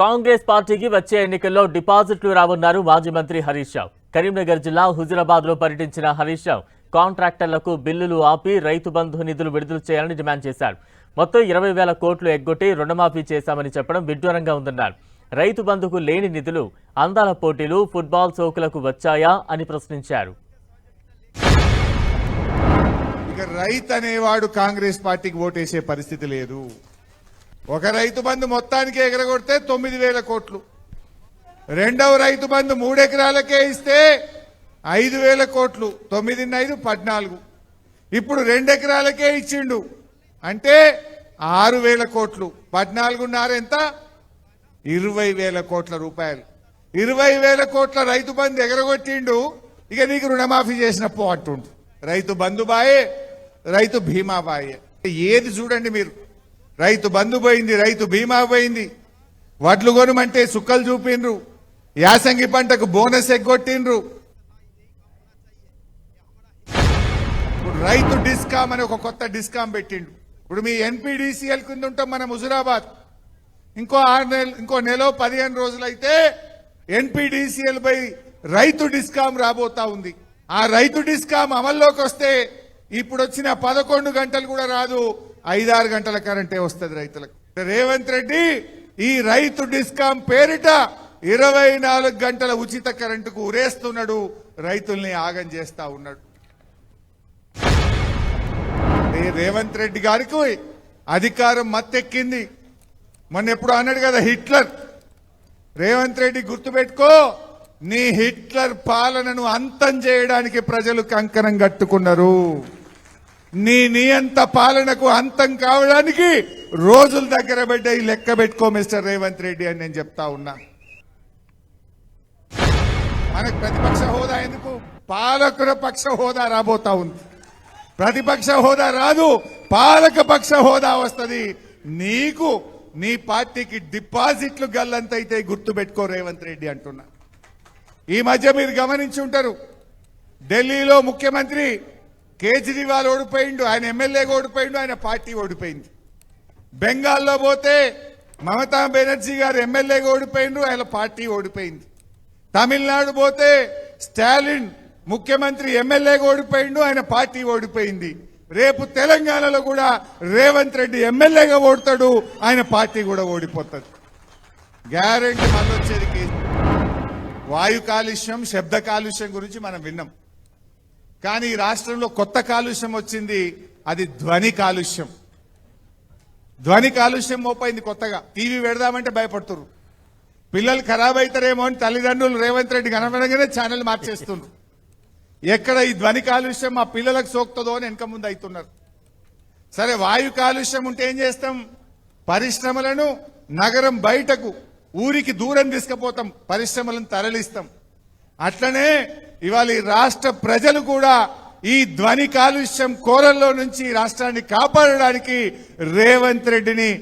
కాంగ్రెస్ పార్టీకి వచ్చే ఎన్నికల్లో డిపాజిట్లు రావన్నారు మాజీ మంత్రి హరీష్ రావు. కరీంనగర్ జిల్లా హుజురాబాద్ లో పర్యటించిన హరీష్ రావు కాంట్రాక్టర్లకు బిల్లులు ఆపి రైతు బంధు నిధులు విడుదల చేయాలని డిమాండ్ చేశారు. మొత్తం 20,000 కోట్లు ఎగ్గొట్టి రుణమాఫీ చేశామని చెప్పడం విడ్డూరంగా ఉందన్నారు. రైతు బంధుకు లేని నిధులు అందాల పోటీలు, ఫుట్బాల్ సోకులకు వచ్చాయా అని ప్రశ్నించారు. ఇక రైతు అనేవాడు కాంగ్రెస్ పార్టీకి ఓటేసే పరిస్థితి లేదు. ఒక రైతు బంధు మొత్తానికి ఎగరగొడితే 9,000 కోట్లు, రెండవ రైతు బంధు 3 ఎకరాలకే ఇస్తే 5,000 కోట్లు, 9 5 14. ఇప్పుడు 2 ఎకరాలకే ఇచ్చిండు అంటే 6,000 కోట్లు, 14 ఎంత 20,000 కోట్ల రూపాయలు. 20,000 కోట్ల రైతు బంధు ఎగరగొట్టిండు. ఇక నీకు రుణమాఫీ చేసినప్పు అంటుండు. రైతు బంధు బాయే, రైతు బీమా బాయే. ఏది చూడండి మీరు, రైతు బంధు పోయింది, రైతు బీమా పోయింది, వడ్లు కొనమంటే సుక్కలు చూపిండ్రు, యాసంగి పంటకు బోనస్ ఎగ్గొట్టిండ్రు. ఇప్పుడు రైతు డిస్కామ్ అని ఒక కొత్త డిస్కామ్ పెట్టిండు. ఇప్పుడు మీ ఎన్పీడీసీఎల్ కింద ఉంటాం మనం హుజురాబాద్. ఇంకో నెల 15 రోజులైతే ఎన్పీడీసీఎల్ పై రైతు డిస్కామ్ రాబోతా ఉంది. ఆ రైతు డిస్కామ్ అమల్లోకి వస్తే ఇప్పుడు వచ్చిన 11 గంటలు కూడా రాదు, 5-6 గంటల కరెంటే వస్తుంది రైతులకు. రేవంత్ రెడ్డి ఈ రైతు డిస్కామ్ పేరిట 24 గంటల ఉచిత కరెంటుకు ఉరేస్తున్నాడు, రైతుల్ని ఆగం చేస్తా ఉన్నాడు. రేవంత్ రెడ్డి గారికి అధికారం మత్తెక్కింది. మొన్న ఎప్పుడు అన్నాడు కదా హిట్లర్. రేవంత్ రెడ్డి గుర్తుపెట్టుకో, నీ హిట్లర్ పాలనను అంతం చేయడానికి ప్రజలు కంకణం కట్టుకున్నారు. నీ నియంత పాలనకు అంతం కావడానికి రోజుల దగ్గర పెట్టాయి. లెక్క పెట్టుకో మిస్టర్ రేవంత్ రెడ్డి అని నేను చెప్తా ఉన్నా. మనకు ప్రతిపక్ష హోదా ఎందుకు? పాలకుల పక్ష హోదా రాబోతా ఉంది. ప్రతిపక్ష హోదా రాదు, పాలక పక్ష హోదా వస్తుంది. నీకు నీ పార్టీకి డిపాజిట్లు గల్లంతైతే గుర్తు పెట్టుకో రేవంత్ రెడ్డి అంటున్నా. ఈ మధ్య మీరు గమనించి ఉంటారు, ఢిల్లీలో ముఖ్యమంత్రి కేజ్రీవాల్ ఓడిపోయిండు, ఆయన ఎమ్మెల్యేగా ఓడిపోయిండు, ఆయన పార్టీ ఓడిపోయింది. బెంగాల్లో పోతే మమతా బెనర్జీ గారు ఎమ్మెల్యేగా ఓడిపోయిండు, ఆయన పార్టీ ఓడిపోయింది. తమిళనాడు పోతే స్టాలిన్ ముఖ్యమంత్రి ఎమ్మెల్యేగా ఓడిపోయిండు, ఆయన పార్టీ ఓడిపోయింది. రేపు తెలంగాణలో కూడా రేవంత్ రెడ్డి ఎమ్మెల్యేగా ఓడతాడు, ఆయన పార్టీ కూడా ఓడిపోతుంది. గ్యారెంటీ మళ్ళీ వచ్చేది. వాయు కాలుష్యం, శబ్ద కాలుష్యం గురించి మనం విన్నాం. కానీ ఈ రాష్ట్రంలో కొత్త కాలుష్యం వచ్చింది, అది ధ్వని కాలుష్యం. ధ్వని కాలుష్యం మోపైంది కొత్తగా. టీవీ పెడదామంటే భయపడుతున్నారు. పిల్లలు ఖరాబ్ అవుతారేమో అని తల్లిదండ్రులు రేవంత్ రెడ్డి కనబడగానే ఛానల్ మార్చేస్తున్నారు. ఎక్కడ ఈ ధ్వని కాలుష్యం మా పిల్లలకు సోకుతుందో అని వెనక ముందు అవుతున్నారు. సరే, వాయు కాలుష్యం ఉంటే ఏం చేస్తాం? పరిశ్రమలను నగరం బయటకు, ఊరికి దూరం తీసుకుపోతాం, పరిశ్రమలను తరలిస్తాం. అట్లనే ఇవాళ ఈ రాష్ట్ర ప్రజలు కూడా ఈ ధ్వని కాలుష్యం కోరల్లో నుంచి రాష్ట్రాన్ని కాపాడడానికి రేవంత్ రెడ్డిని